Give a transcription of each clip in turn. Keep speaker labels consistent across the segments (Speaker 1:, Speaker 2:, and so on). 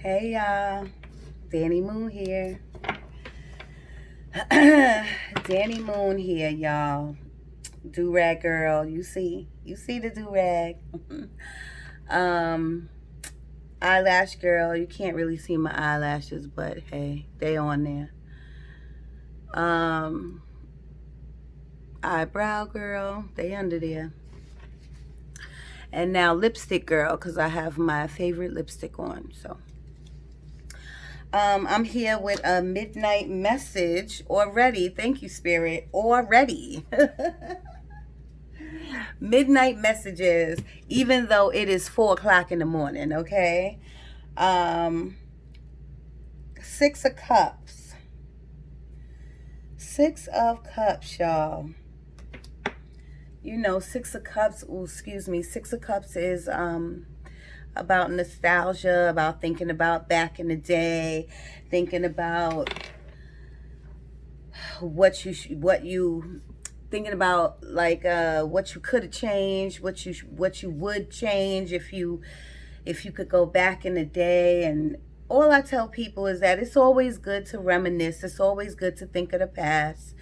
Speaker 1: Hey y'all, Danny Moon here. Danny Moon here, y'all. Do-rag girl, you see the do-rag. um, Eyelash girl, you can't really see my eyelashes, but hey, they on there. Um, Eyebrow girl, they under there. And now lipstick girl, because I have my favorite lipstick on, so. I'm here with a midnight message already. Thank you, Spirit. Already. Midnight messages, even though it is 4 o'clock in the morning, okay? Um, 6 of Cups. 6 of Cups, y'all. You know, 6 of Cups, ooh, excuse me, 6 of Cups is about nostalgia, about thinking about back in the day, thinking about what you thinking about, like what you could have changed, what you would change if you could go back in the day. And all I tell people is that it's always good to reminisce, it's always good to think of the past,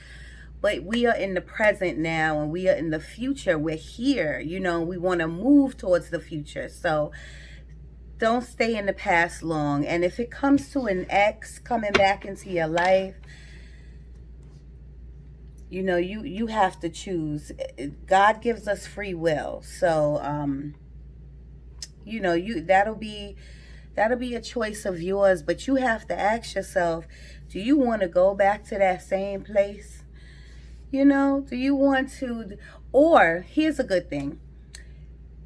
Speaker 1: but we are in the present now and we are in the future. We're here, you know, we want to move towards the future. So don't stay in the past long. And if it comes to an ex coming back into your life, you know, you have to choose. God gives us free will. So you know, that'll be a choice of yours, but you have to ask yourself, do you want to go back to that same place? You know, do you want to? Or here's a good thing.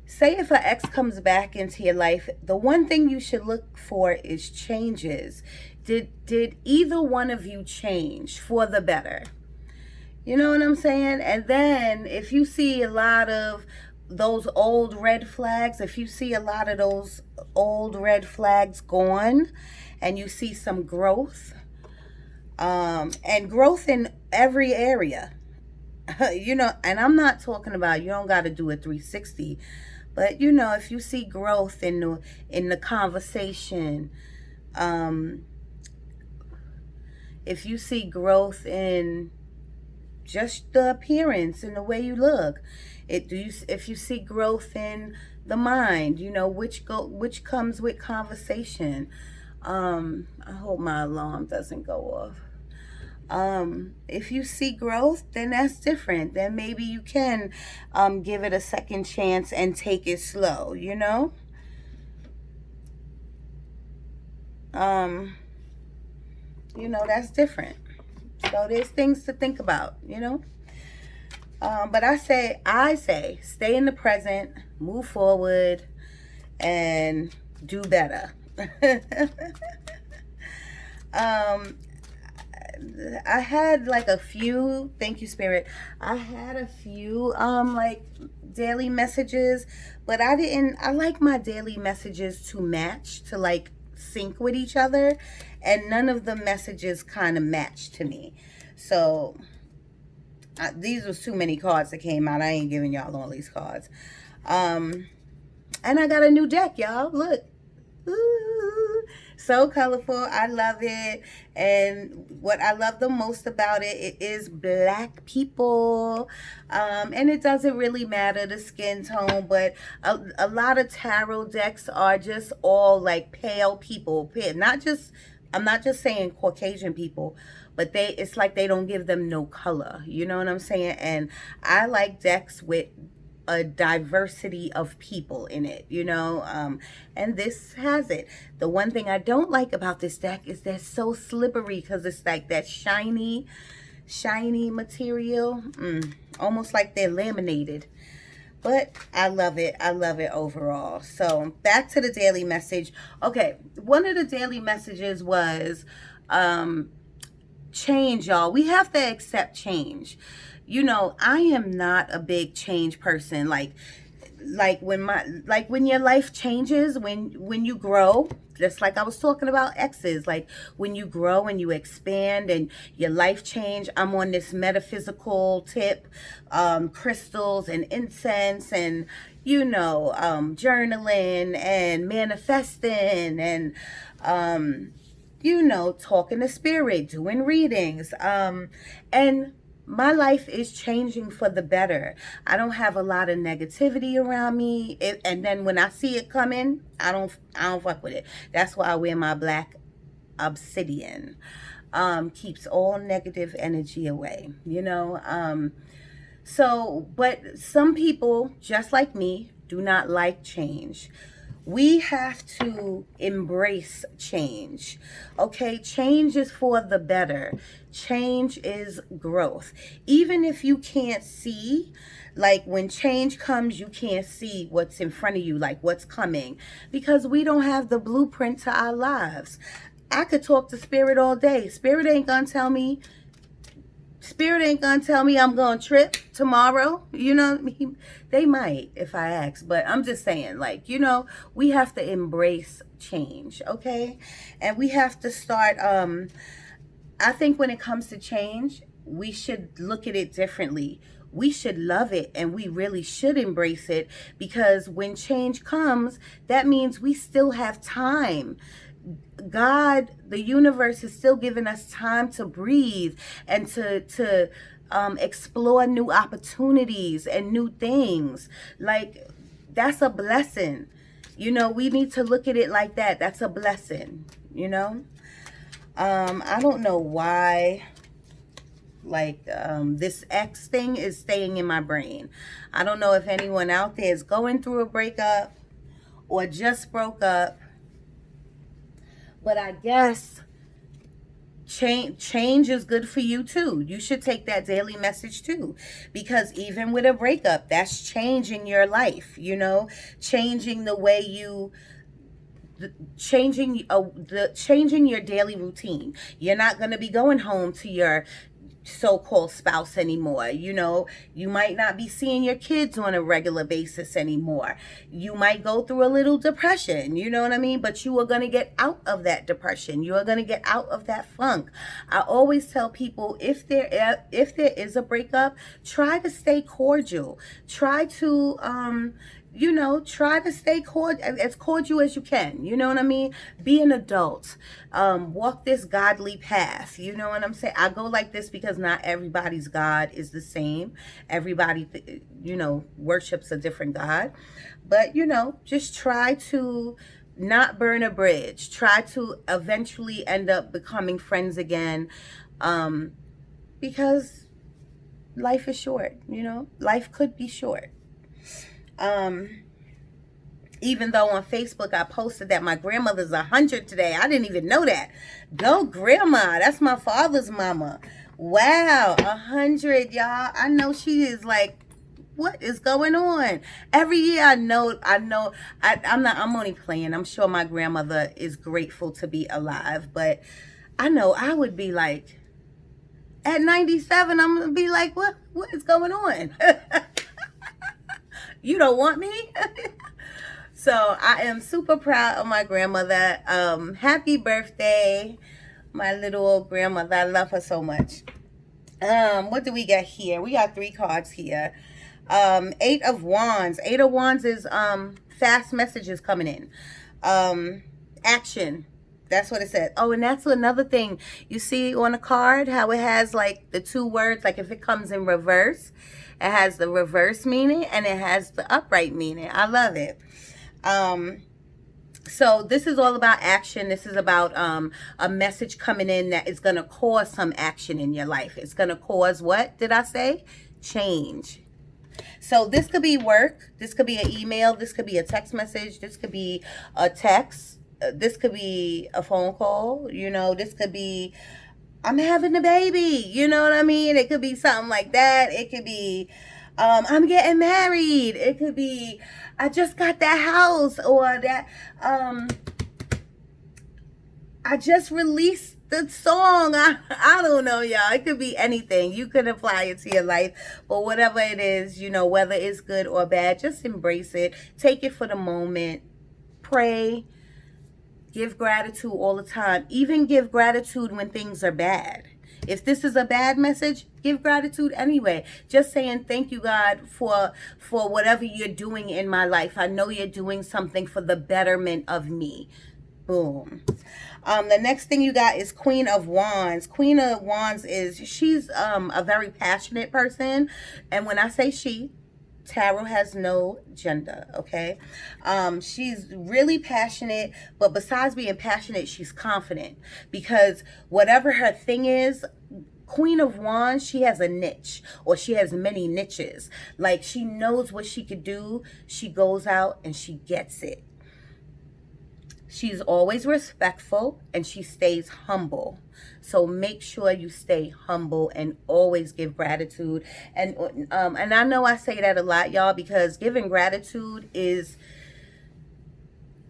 Speaker 1: Say if an ex comes back into your life, the one thing you should look for is changes. Did either one of you change for the better? You know what I'm saying? And then if you see a lot of those old red flags, if you see a lot of those old red flags gone and you see some growth, and growth in every area, you know, and I'm not talking about, you don't got to do a 360, but you know, if you see growth in the conversation, if you see growth in just the appearance and the way you look, if you see growth in the mind, you know, which comes with conversation. I hope my alarm doesn't go off. If you see growth, then that's different. Then maybe you can give it a second chance and take it slow, you know. You know, that's different. So there's things to think about, you know. But I say, stay in the present, move forward, and do better. I had like a few, thank you, Spirit. I had a few like daily messages, but I like my daily messages to match, to like sync with each other, and none of the messages kind of matched to me. So these was too many cards that came out. I ain't giving y'all all these cards. And I got a new deck, y'all. Look. Ooh, so colorful. I love it. And what I love the most about it is black people. And it doesn't really matter the skin tone, but a lot of tarot decks are just all like pale people. I'm not just saying Caucasian people, but it's like they don't give them no color. You know what I'm saying? And I like decks with a diversity of people in it, you know, and this has it. The one thing I don't like about this deck is they're so slippery, because it's like that shiny material, almost like they're laminated. But I love it. I love it overall. So back to the daily message. Okay, one of the daily messages was change, y'all. We have to accept change. You know, I am not a big change person. Like when your life changes, when you grow, just like I was talking about exes, like when you grow and you expand and your life change. I'm on this metaphysical tip, crystals and incense and journaling and manifesting and talking to spirit, doing readings, and my life is changing for the better. I don't have a lot of negativity around me, and then when I see it coming, I don't fuck with it. That's why I wear my black obsidian. Keeps all negative energy away, but some people, just like me, do not like change. We have to embrace change. Okay, change is for the better. Change is growth. Even if you can't see, like when change comes, you can't see what's in front of you, like what's coming, because we don't have the blueprint to our lives. I could talk to Spirit all day. Spirit ain't gonna tell me I'm going to trip tomorrow. They might if I ask, but I'm just saying, we have to embrace change, okay? And we have to start, I think when it comes to change, we should look at it differently. We should love it, and we really should embrace it, because when change comes, that means we still have time. God, the universe is still giving us time to breathe and to explore new opportunities and new things. Like, that's a blessing. We need to look at it like that. That's a blessing, I don't know why, this X thing is staying in my brain. I don't know if anyone out there is going through a breakup or just broke up. But I guess change is good for you too. You should take that daily message too, because even with a breakup, that's changing your life. Changing the way you, changing your daily routine. You're not going to be going home to your so-called spouse anymore. You might not be seeing your kids on a regular basis anymore. You might go through a little depression, you know what I mean? But you are going to get out of that depression. You are going to get out of that funk. I always tell people, if there is a breakup, try to stay cordial. Try to try to stay as cordial as you can. You know what I mean? Be an adult. Walk this godly path. You know what I'm saying? I go like this because not everybody's God is the same. Everybody, worships a different God. But, just try to not burn a bridge. Try to eventually end up becoming friends again. Because life is short, Life could be short. Even though on Facebook I posted that my grandmother's 100 today. I didn't even know that. Go grandma. That's my father's mama. Wow, 100, y'all. I know she is like, what is going on? Every year I'm only playing. I'm sure my grandmother is grateful to be alive, but I know I would be like, at 97, I'm gonna be like, what is going on? You don't want me? So I am super proud of my grandmother. Happy birthday, my little old grandmother. I love her so much. What do we got here? We got 3 cards here. 8 of Wands. 8 of Wands is fast messages coming in. Action. That's what it said. Oh, and that's another thing. You see on a card how it has like the 2 words, like if it comes in reverse, it has the reverse meaning and it has the upright meaning. I love it. So this is all about action. This is about a message coming in that is going to cause some action in your life. It's going to cause, what did I say? Change. So this could be work. This could be an email. This could be a text message. This could be a text. This could be a phone call. This could be, I'm having a baby. You know what I mean? It could be something like that. It could be, I'm getting married. It could be, I just got that house, or that, I just released the song, I don't know, y'all. It could be anything. You could apply it to your life. But whatever it is, you know, whether it's good or bad, just embrace it. Take it for the moment. Pray. Give gratitude all the time. Even give gratitude when things are bad. If this is a bad message, give gratitude anyway. Just saying thank you, God, for whatever you're doing in my life. I know you're doing something for the betterment of me. Boom. The next thing you got is Queen of Wands. Queen of Wands she's a very passionate person. And when I say she, tarot has no gender, okay? She's really passionate, but besides being passionate, she's confident. Because whatever her thing is, Queen of Wands, she has a niche, or she has many niches. Like, she knows what she could do. She goes out and she gets it. She's always respectful and she stays humble. So make sure you stay humble and always give gratitude. And I know I say that a lot, y'all, because giving gratitude is,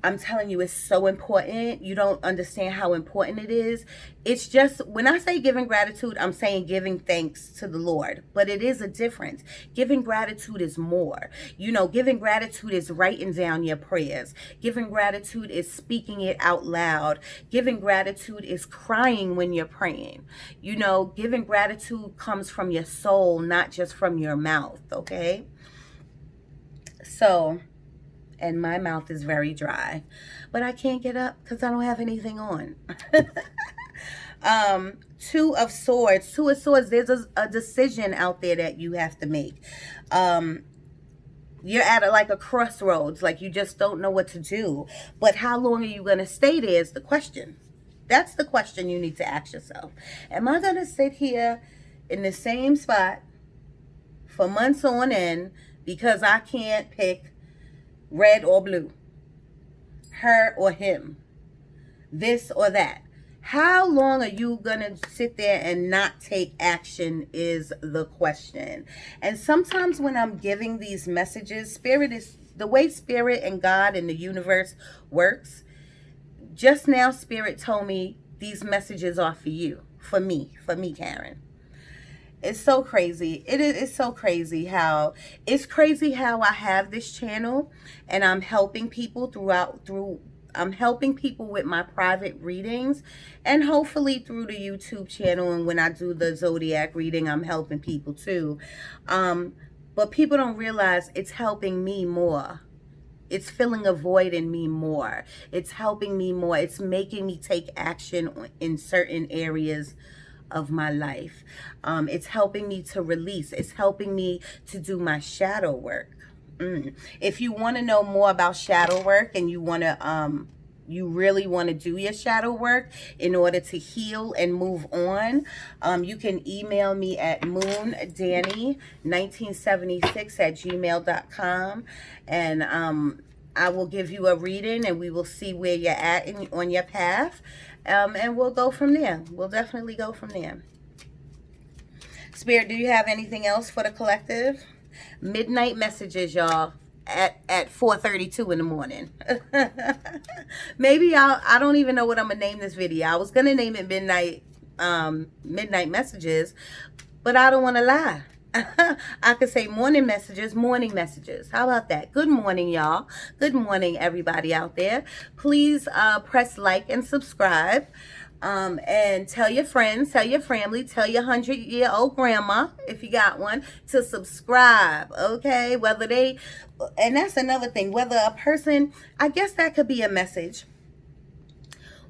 Speaker 1: I'm telling you, it's so important. You don't understand how important it is. It's just, when I say giving gratitude, I'm saying giving thanks to the Lord. But it is a difference. Giving gratitude is more. You know, giving gratitude is writing down your prayers. Giving gratitude is speaking it out loud. Giving gratitude is crying when you're praying. You know, giving gratitude comes from your soul, not just from your mouth, okay? So, and my mouth is very dry, but I can't get up because I don't have anything on. Two of Swords. Two of Swords, there's a decision out there that you have to make. You're at like a crossroads, like you just don't know what to do. But how long are you going to stay there is the question. That's the question you need to ask yourself. Am I going to sit here in the same spot for months on end because I can't pick red or blue, her or him, this or that? How long are you gonna sit there and not take action is the question. And sometimes when I'm giving these messages, Spirit is, the way Spirit and God and the universe works, just now Spirit told me these messages are for you, for me, Karen. It's so crazy. It's so crazy how I have this channel and I'm helping people I'm helping people with my private readings, and hopefully through the YouTube channel, and when I do the zodiac reading, I'm helping people too. But people don't realize it's helping me more. It's filling a void in me more. It's helping me more. It's making me take action in certain areas of my life. It's helping me to release. It's helping me to do my shadow work. If you want to know more about shadow work and you want to you really want to do your shadow work in order to heal and move on, you can email me at moondanny1976@gmail.com, and I will give you a reading and we will see where you're at on your path. And we'll go from there. We'll definitely go from there. Spirit, do you have anything else for the collective? Midnight messages, y'all, at 4:32 in the morning. Maybe I don't even know what I'm gonna name this video. I was gonna name it midnight messages, but I don't want to lie. I could say morning messages. How about that? Good morning, y'all. Good morning, everybody out there. Please press like and subscribe. And tell your friends, tell your family, tell your 100-year-old grandma, if you got one, to subscribe, okay? Whether they, and that's another thing, whether a person, I guess that could be a message.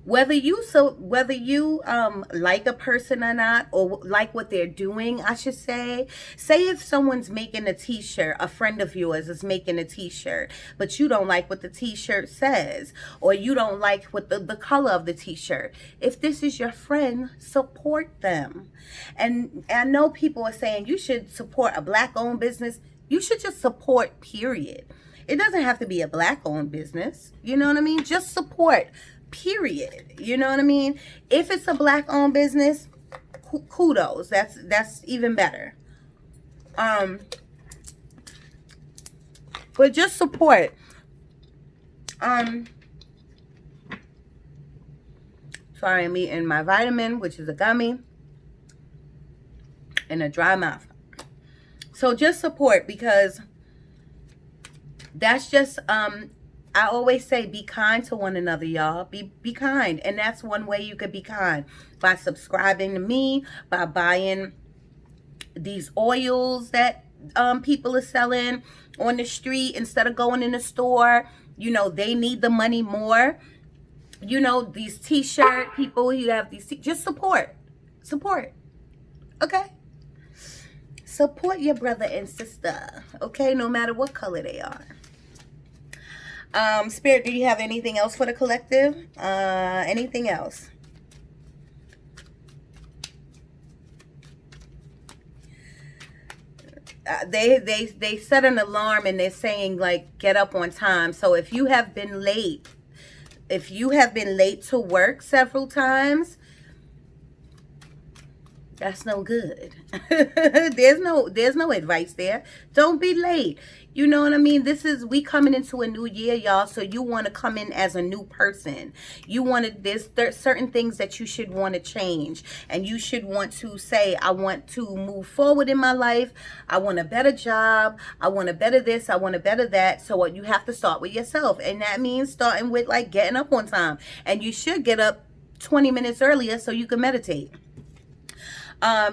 Speaker 1: Whether you like a person or not, or like what they're doing, I should say if someone's making a t-shirt, a friend of yours is making a t-shirt, but you don't like what the t-shirt says, or you don't like what the color of the t-shirt. If this is your friend, support them. And I know people are saying you should support a black-owned business. You should just support, period. It doesn't have to be a black-owned business. You know what I mean? Just support, period. You know what I mean? If it's a black-owned business, kudos. That's even better. But just support. Sorry, I'm eating my vitamin, which is a gummy, and a dry mouth. So just support, because that's just, I always say be kind to one another, y'all. Be kind. And that's one way you could be kind. By subscribing to me, by buying these oils that people are selling on the street instead of going in the store. You know, they need the money more. You know, these t-shirt people who have these, just support. Support. Okay? Support your brother and sister. Okay? No matter what color they are. Spirit, do you have anything else for the collective? Anything else? They set an alarm and they're saying, like, get up on time. So if you have been late, to work several times, that's no good. There's no advice there. Don't be late. You know what I mean? We coming into a new year, y'all. So you want to come in as a new person. You want to, there's certain things that you should want to change. And you should want to say, I want to move forward in my life. I want a better job. I want to better this. I want to better that. So what you have to start with yourself. And that means starting with, like, getting up on time. And you should get up 20 minutes earlier so you can meditate.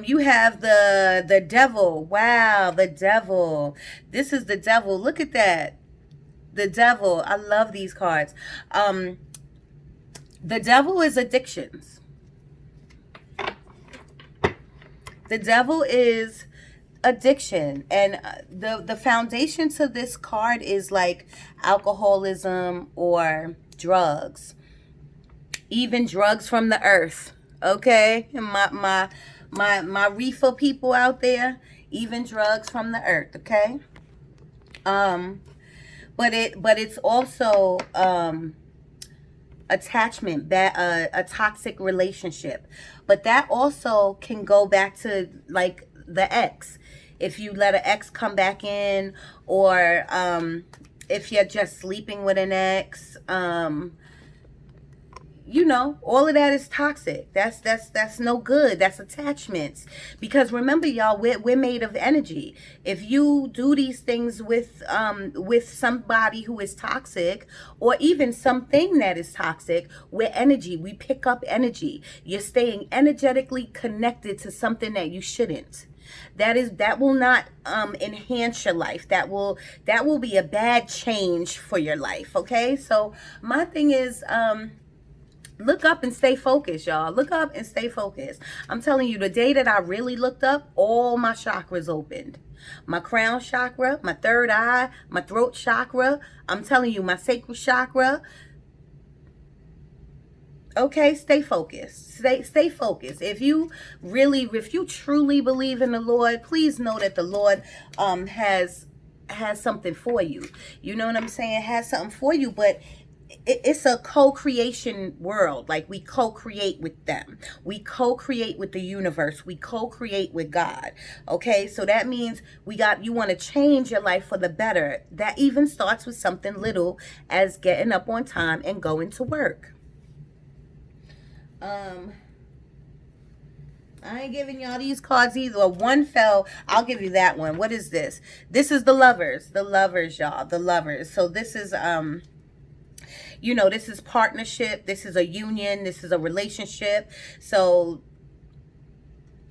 Speaker 1: You have the devil. Wow, the devil. This is the devil. Look at that. The devil. I love these cards. The devil is addictions. The devil is addiction. And the foundation to this card is like alcoholism or drugs. Even drugs from the earth. Okay? My reefer people out there, even drugs from the earth, okay? But it's also attachment, a toxic relationship. But that also can go back to, like, the ex. If you let an ex come back in, or if you're just sleeping with an ex, you know, all of that is toxic. That's no good. That's attachments. Because remember, y'all, we're made of energy. If you do these things with somebody who is toxic, or even something that is toxic, we're energy. We pick up energy. You're staying energetically connected to something that you shouldn't. That will not enhance your life. That will be a bad change for your life. Okay? So my thing is, look up and stay focused, y'all. Look up and stay focused. I'm telling you, the day that I really looked up, all my chakras opened. My crown chakra, my third eye, my throat chakra. I'm telling you, my sacral chakra. Okay, stay focused. Stay focused. If you truly believe in the Lord, please know that the Lord has something for you. You know what I'm saying? Has something for you, but it's a co-creation world. Like, we co-create with them. We co-create with the universe. We co-create with God. Okay, so that means you want to change your life for the better. That even starts with something little as getting up on time and going to work. I ain't giving y'all these cards either. One fell. I'll give you that one. What is this? This is the lovers. The lovers, y'all. The lovers. So this is you know, this is partnership. This is a union. This is a relationship. So,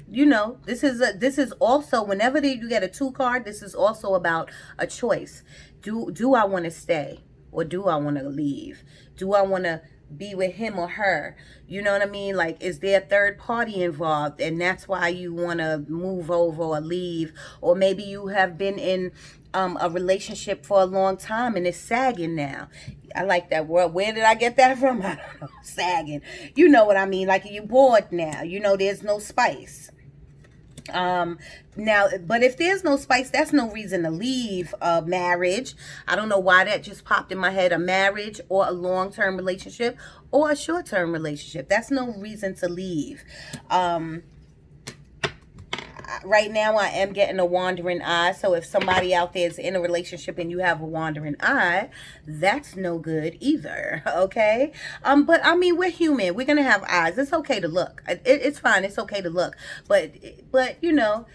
Speaker 1: you know, this is also, whenever you get a 2 card, this is also about a choice. Do I want to stay, or do I want to leave? Do I want to be with him or her? You know what I mean? Like, is there a third party involved, and that's why you want to move over or leave? Or maybe you have been in a relationship for a long time and it's sagging now. I like that word. Where did I get that from? I don't know. Sagging. You know what I mean? Like, you're bored now. You know, there's no spice. Now, but if there's no spice, that's no reason to leave a marriage. I don't know why that just popped in my head. A marriage, or a long-term relationship, or a short-term relationship. That's no reason to leave. right now I am getting a wandering eye. So if somebody out there is in a relationship and you have a wandering eye, that's no good either. Okay. But I mean, we're human. We're gonna have eyes. It's okay to look. It's fine. It's okay to look. But you know,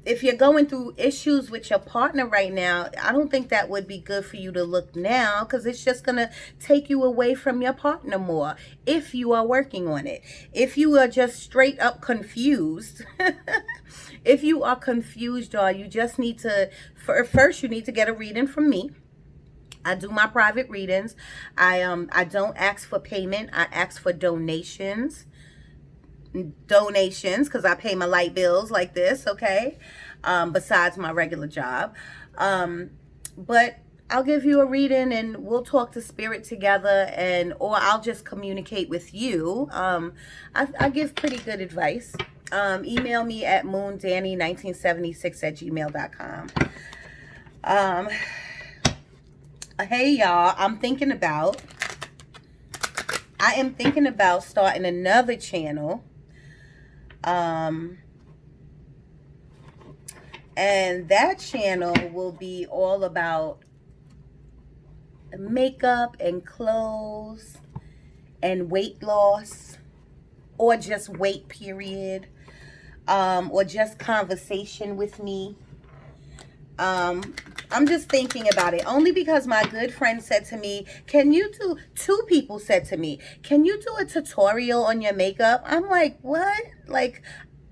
Speaker 1: if you're going through issues with your partner right now, I don't think that would be good for you to look now, because it's just going to take you away from your partner more if you are working on it. If you are just straight up confused, if you are confused, y'all, you just need to, first you need to get a reading from me. I do my private readings. I don't ask for payment. I ask for donations, because I pay my light bills like this, okay, besides my regular job. But I'll give you a reading and we'll talk to spirit together, or I'll just communicate with you. I give pretty good advice. Email me at moondanny1976@gmail.com. Hey y'all, I am thinking about starting another channel. And that channel will be all about makeup and clothes and weight loss, or just weight period, or just conversation with me. I'm just thinking about it only because my good friend said to me, two people said to me, can you do a tutorial on your makeup? I'm like, what? Like,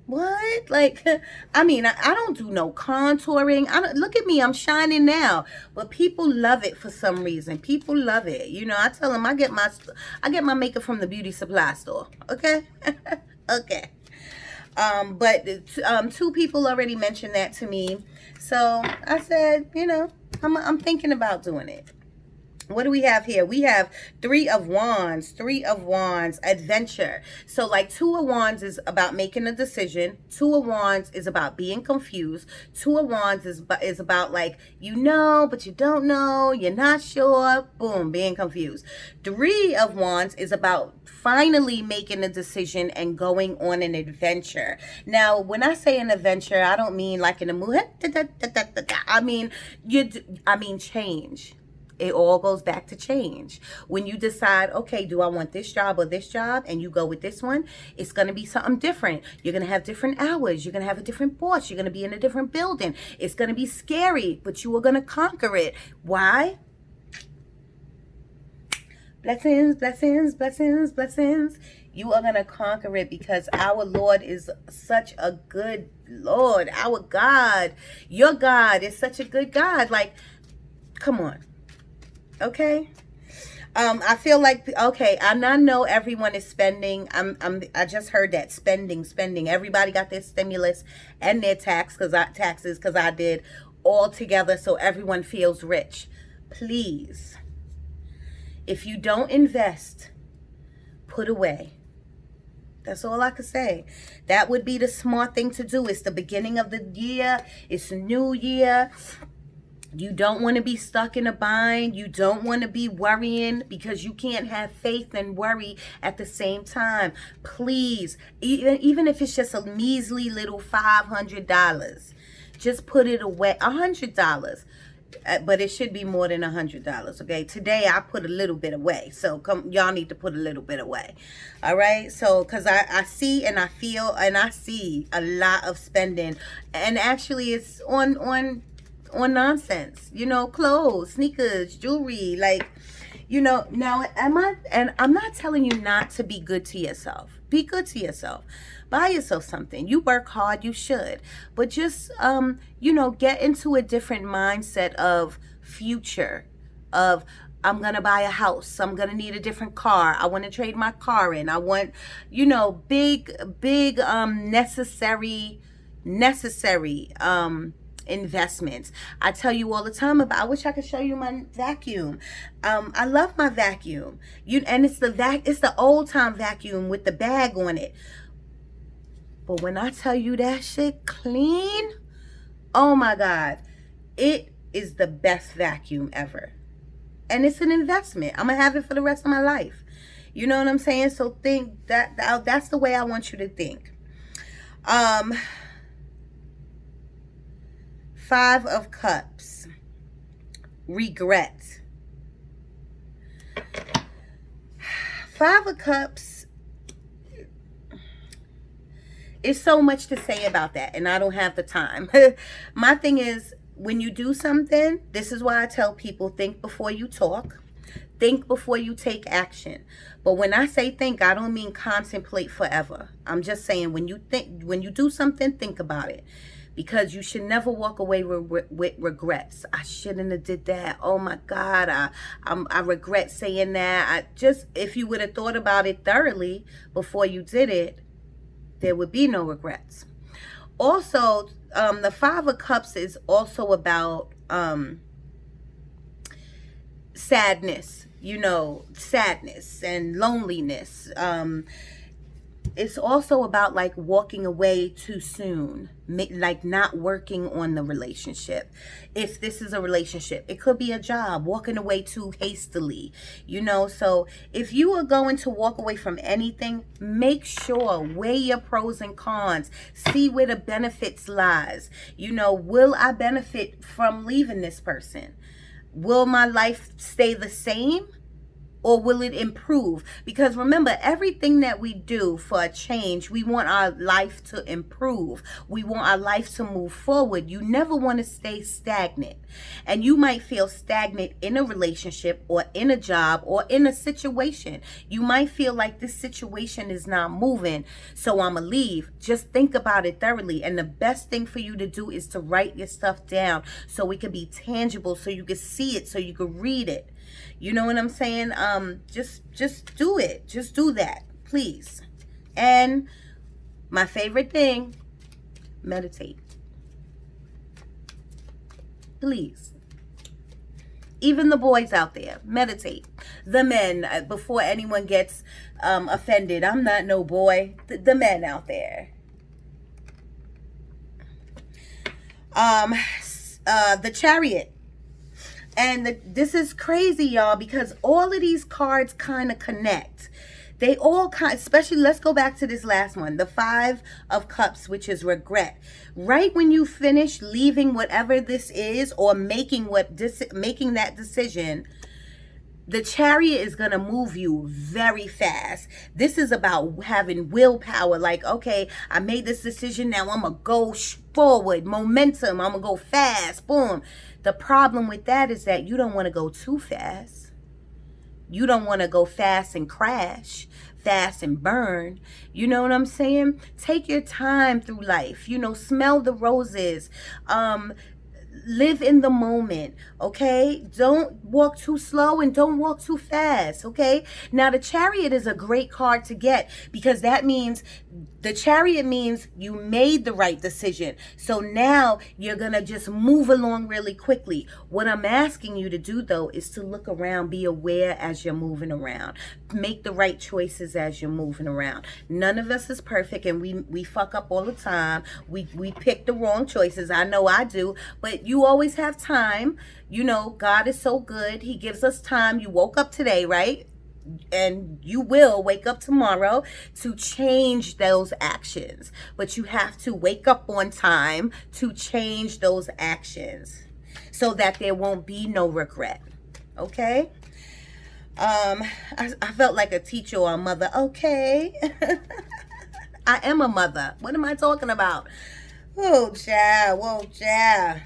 Speaker 1: what? Like, I mean, I don't do no contouring. Look at me, I'm shining now. But people love it for some reason. People love it. You know, I tell them I get my makeup from the beauty supply store. Okay? Okay. But two people already mentioned that to me. So I said, you know, I'm thinking about doing it. What do we have here? We have Three of Wands, adventure. So like Two of Wands is about making a decision. Two of Wands is about being confused. Two of Wands is about like, you know, but you don't know, you're not sure, boom, being confused. Three of Wands is about finally making a decision and going on an adventure. Now, when I say an adventure, I don't mean like in a movie. I mean change. It all goes back to change. When you decide, okay, do I want this job or this job, and you go with this one, it's going to be something different. You're going to have different hours. You're going to have a different boss. You're going to be in a different building. It's going to be scary, but you are going to conquer it. Why? Blessings, blessings, blessings, blessings. You are going to conquer it because our Lord is such a good Lord. Our God, your God is such a good God. Like, come on. Okay. I feel like, okay, and I know everyone is spending. I just heard that spending. Everybody got their stimulus and their taxes because I did all together, so everyone feels rich. Please, if you don't invest, put away. That's all I could say. That would be the smart thing to do. It's the beginning of the year. It's a new year. You don't want to be stuck in a bind. You don't want to be worrying, because you can't have faith and worry at the same time. Please, even if it's just a measly little $500, just put it away. $100. But it should be more than $100, okay? Today, I put a little bit away. So, y'all need to put a little bit away. All right? So, because I see and I feel and I see a lot of spending. And actually, it's on nonsense, you know, clothes, sneakers, jewelry, like, you know. Now, I'm not telling you not to be good to yourself. Be good to yourself. Buy yourself something. You work hard, you should. But just, you know, get into a different mindset of future, of, I'm going to buy a house. I'm going to need a different car. I want to trade my car in. I want, you know, big, necessary, investments. I tell you all the time about, I wish I could show you my vacuum. I love my vacuum. And it's the old time vacuum with the bag on it. But when I tell you that shit clean, oh my God, it is the best vacuum ever. And it's an investment. I'm gonna have it for the rest of my life. You know what I'm saying? So think that's the way I want you to think. Five of Cups. Regret. Five of Cups. It's so much to say about that, and I don't have the time. My thing is, when you do something, this is why I tell people, think before you talk. Think before you take action. But when I say think, I don't mean contemplate forever. I'm just saying when you do something, think about it. Because you should never walk away with regrets. I shouldn't have did that. Oh my God, I regret saying that. If you would have thought about it thoroughly before you did it, there would be no regrets. Also, the Five of Cups is also about sadness. Sadness and loneliness. It's also about like walking away too soon, like not working on the relationship. If this is a relationship, it could be a job, walking away too hastily, So if you are going to walk away from anything, make sure, weigh your pros and cons, see where the benefits lies. Will I benefit from leaving this person? Will my life stay the same? Or will it improve? Because remember, everything that we do for a change, we want our life to improve. We want our life to move forward. You never want to stay stagnant. And you might feel stagnant in a relationship or in a job or in a situation. You might feel like this situation is not moving, so I'm going to leave. Just think about it thoroughly. And the best thing for you to do is to write your stuff down so it can be tangible, so you can see it, so you can read it. You know what I'm saying? Just do it. Just do that, please. And my favorite thing, meditate. Please. Even the boys out there, meditate. The men, before anyone gets offended, I'm not no boy. The men out there. The Chariot. And this is crazy, y'all, because all of these cards kind of connect. They all especially, let's go back to this last one, the Five of Cups, which is regret. Right when you finish leaving whatever this is, or making that decision, the Chariot is going to move you very fast. This is about having willpower. Like, okay, I made this decision. Now I'm going to go forward. Momentum. I'm going to go fast. Boom. The problem with that is that you don't want to go too fast. You don't want to go fast and crash, fast and burn. You know what I'm saying? Take your time through life. Smell the roses. Live in the moment, okay? Don't walk too slow and don't walk too fast, okay? Now, the Chariot is a great card to get because that means, the Chariot means you made the right decision. So now you're going to just move along really quickly. What I'm asking you to do, though, is to look around, be aware as you're moving around. Make the right choices as you're moving around. None of us is perfect, and we fuck up all the time. We pick the wrong choices. I know I do, but you always have time. God is so good. He gives us time. You woke up today, right? And you will wake up tomorrow to change those actions. But you have to wake up on time to change those actions so that there won't be no regret. Okay? I felt like a teacher or a mother. Okay. I am a mother. What am I talking about? Oh, child. Whoa, child.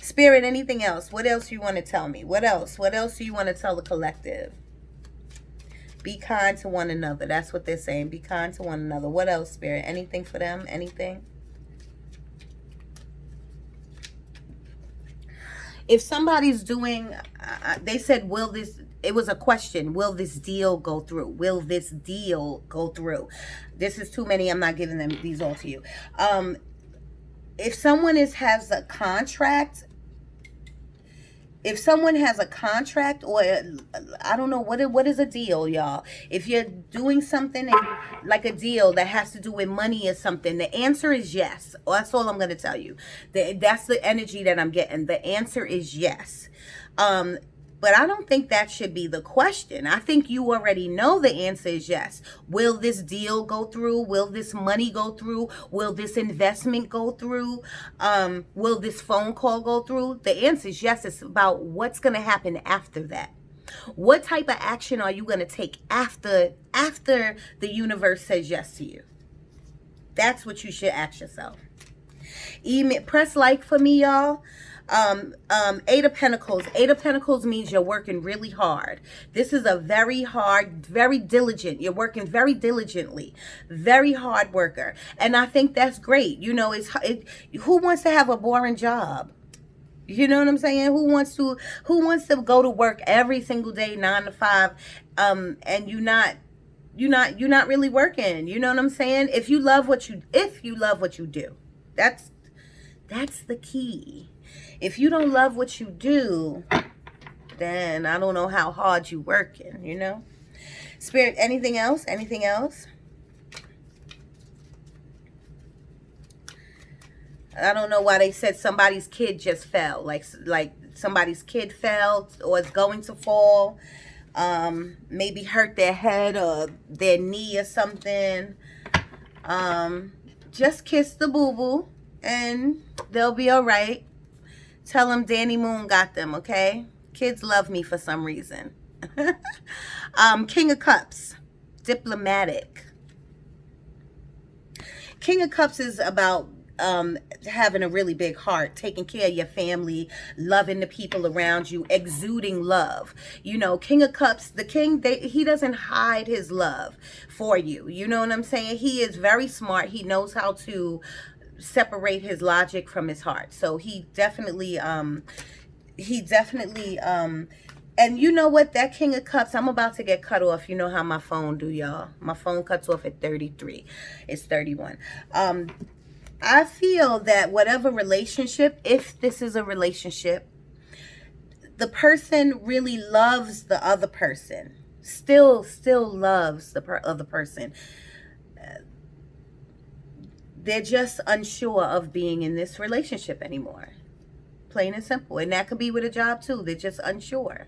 Speaker 1: Spirit, anything else? What else you want to tell me? What else? What else do you want to tell the collective? Be kind to one another. That's what they're saying. Be kind to one another. What else, Spirit? Anything for them? Anything? If somebody's doing, they said, will this, it was a question, will this deal go through? Will this deal go through? This is too many. I'm not giving them these all to you. If someone has a contract, or I don't know, what is a deal, y'all? If you're doing something like a deal that has to do with money or something, the answer is yes. That's all I'm going to tell you. That's the energy that I'm getting. The answer is yes. But I don't think that should be the question. I think you already know the answer is yes. Will this deal go through? Will this money go through? Will this investment go through? Will this phone call go through? The answer is yes. It's about what's going to happen after that. What type of action are you going to take after the universe says yes to you? That's what you should ask yourself. Email, press like for me, y'all. Eight of Pentacles. Eight of Pentacles means you're working really hard. This is a very hard, very diligent. You're working very diligently. Very hard worker. And I think that's great. You know, who wants to have a boring job? You know what I'm saying? Who wants to go to work every single day, 9 to 5, and you're not really working. You know what I'm saying? If you love what you do, that's the key. If you don't love what you do, then I don't know how hard you working, you know? Spirit, anything else? Anything else? I don't know why they said somebody's kid just fell. Like somebody's kid fell or is going to fall. Maybe hurt their head or their knee or something. Just kiss the boo-boo and they'll be all right. Tell them Danny Moon got them, okay? Kids love me for some reason. King of Cups, diplomatic. King of Cups is about having a really big heart, taking care of your family, loving the people around you, exuding love. You know, King of Cups, the king, he doesn't hide his love for you. You know what I'm saying? He is very smart. He knows how to separate his logic from his heart. So he definitely and you know what, that King of Cups, I'm about to get cut off. You know how my phone do, y'all. My phone cuts off at 33. It's 31. I feel that whatever relationship, if this is a relationship, the person really loves the other person. Still loves the other person. They're just unsure of being in this relationship anymore. Plain and simple. And that could be with a job too. They're just unsure.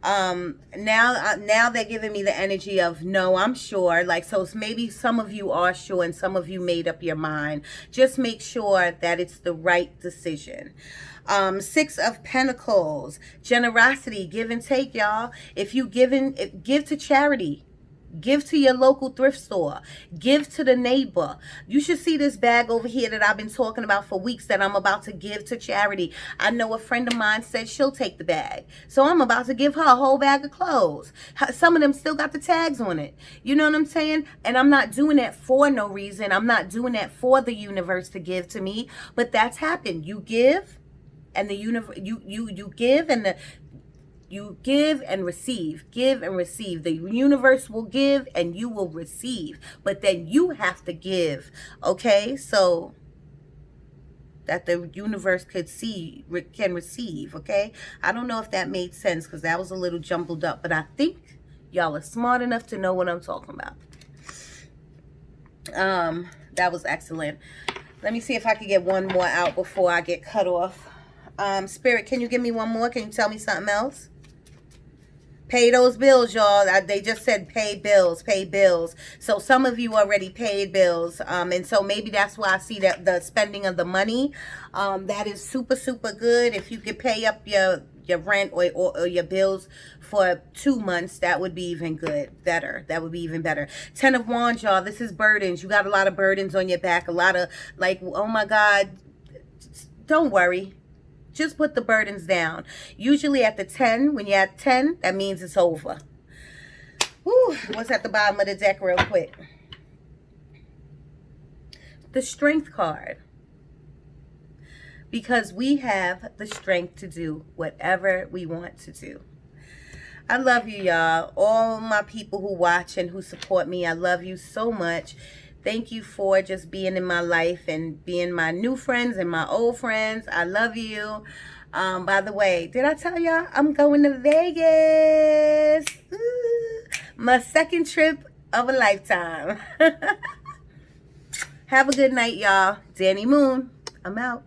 Speaker 1: Now they're giving me the energy of, no, I'm sure. Like, so maybe some of you are sure and some of you made up your mind. Just make sure that it's the right decision. 6 of Pentacles, generosity, give and take, y'all. If you give to charity. Give to your local thrift store. Give to the neighbor. You should see this bag over here that I've been talking about for weeks that I'm about to give to charity. I know a friend of mine said she'll take the bag. So I'm about to give her a whole bag of clothes. Some of them still got the tags on it. You know what I'm saying? And I'm not doing that for no reason. I'm not doing that for the universe to give to me. But that's happened. You give and the universe, you give and you give and receive. Give and receive. The universe will give and you will receive. But then you have to give. Okay? So that the universe can receive. Okay? I don't know if that made sense because that was a little jumbled up. But I think y'all are smart enough to know what I'm talking about. That was excellent. Let me see if I can get one more out before I get cut off. Spirit, can you give me one more? Can you tell me something else? Pay those bills, y'all. They just said pay bills, pay bills. So some of you already paid bills. And so maybe that's why I see that the spending of the money. That is super, super good. If you could pay up your rent or your bills for 2 months, that would be even good. Better. That would be even better. 10 of Wands, y'all. This is burdens. You got a lot of burdens on your back. A lot of like, oh my God. Don't worry. Just put the burdens down. Usually at the 10, when you're at 10, that means it's over. Whew, what's at the bottom of the deck real quick? The Strength card. Because we have the strength to do whatever we want to do. I love you, y'all. All my people who watch and who support me, I love you so much. Thank you for just being in my life and being my new friends and my old friends. I love you. By the way, did I tell y'all I'm going to Vegas? Ooh, my second trip of a lifetime. Have a good night, y'all. Danny Moon, I'm out.